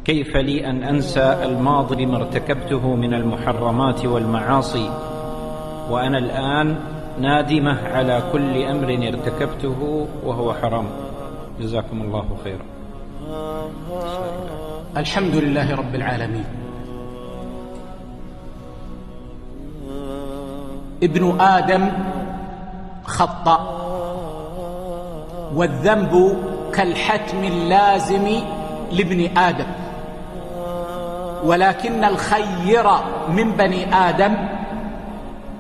كيف لي أن أنسى الماضي لما ارتكبته من المحرمات والمعاصي وأنا الآن نادمة على كل أمر ارتكبته وهو حرام؟ جزاكم الله خيرا. الحمد لله رب العالمين. ابن آدم خطأ، والذنب كالحتم اللازم لابن آدم، ولكن الخير من بني آدم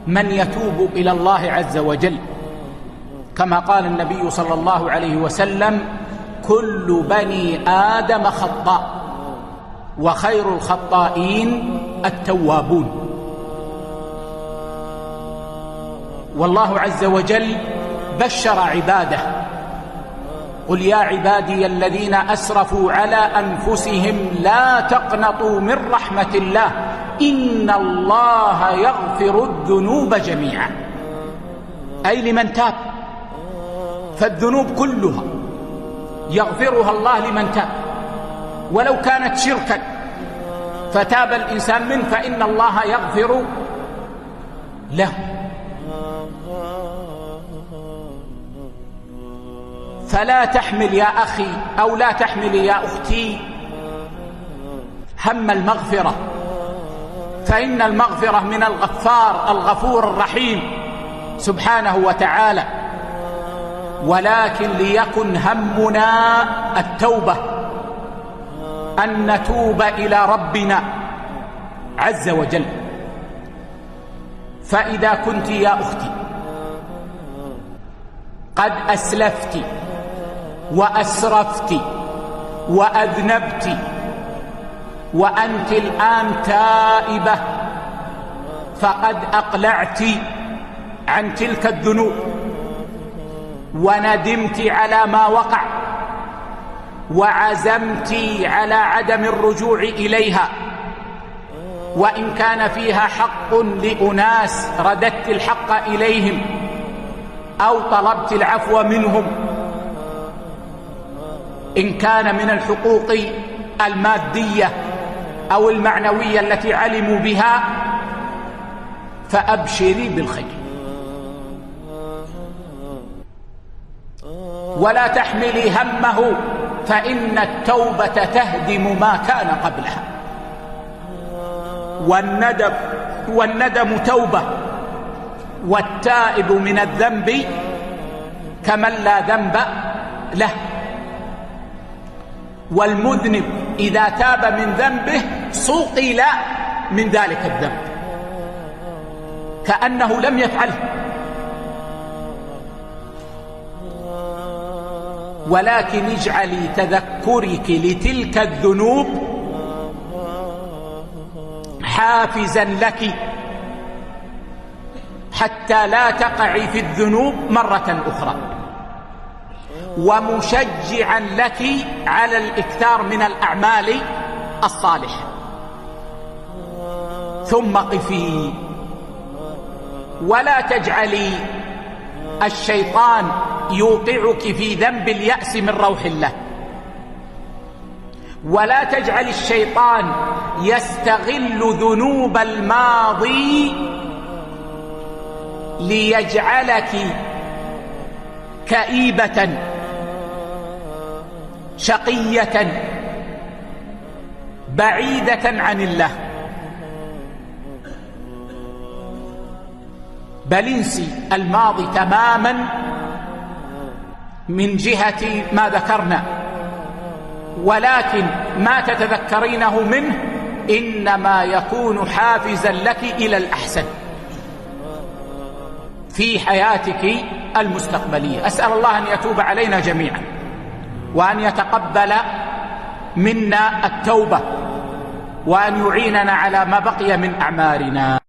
من يتوب إلى الله عز وجل، كما قال النبي صلى الله عليه وسلم: كل بني آدم خطاء وخير الخطائين التوابون. والله عز وجل بشر عباده: قل يا عبادي الذين أسرفوا على أنفسهم لا تقنطوا من رحمة الله إن الله يغفر الذنوب جميعا، أي لمن تاب، فالذنوب كلها يغفرها الله لمن تاب، ولو كانت شركا فتاب الإنسان منه فإن الله يغفر له. فلا تحمل يا أخي أو لا تحملي يا أختي هم المغفرة، فإن المغفرة من الغفار الغفور الرحيم سبحانه وتعالى، ولكن ليكن همنا التوبة، أن نتوب إلى ربنا عز وجل. فإذا كنت يا أختي قد أسلفت وأسرفت وأذنبت وأنت الآن تائبة، فقد أقلعت عن تلك الذنوب وندمت على ما وقع وعزمت على عدم الرجوع إليها، وإن كان فيها حق لأناس رددت الحق إليهم أو طلبت العفو منهم، إن كان من الحقوق المادية أو المعنوية التي علموا بها، فأبشري بالخير. ولا تحملي همه، فإن التوبة تهدم ما كان قبلها، والندم توبة، والتائب من الذنب كمن لا ذنب له. والمذنب إذا تاب من ذنبه صقل من ذلك الذنب كأنه لم يفعله. ولكن اجعلي تذكرك لتلك الذنوب حافزا لك حتى لا تقعي في الذنوب مرة أخرى، ومشجعا لك على الإكثار من الأعمال الصالحة. ثم قفي، ولا تجعلي الشيطان يوقعك في ذنب اليأس من روح الله، ولا تجعل الشيطان يستغل ذنوب الماضي ليجعلك كئيبة شقية بعيدة عن الله، بل انسي الماضي تماما من جهة ما ذكرنا، ولكن ما تتذكرينه منه إنما يكون حافزا لك إلى الأحسن في حياتك المستقبلية. أسأل الله أن يتوب علينا جميعا، وأن يتقبل منا التوبة، وأن يعيننا على ما بقي من أعمارنا.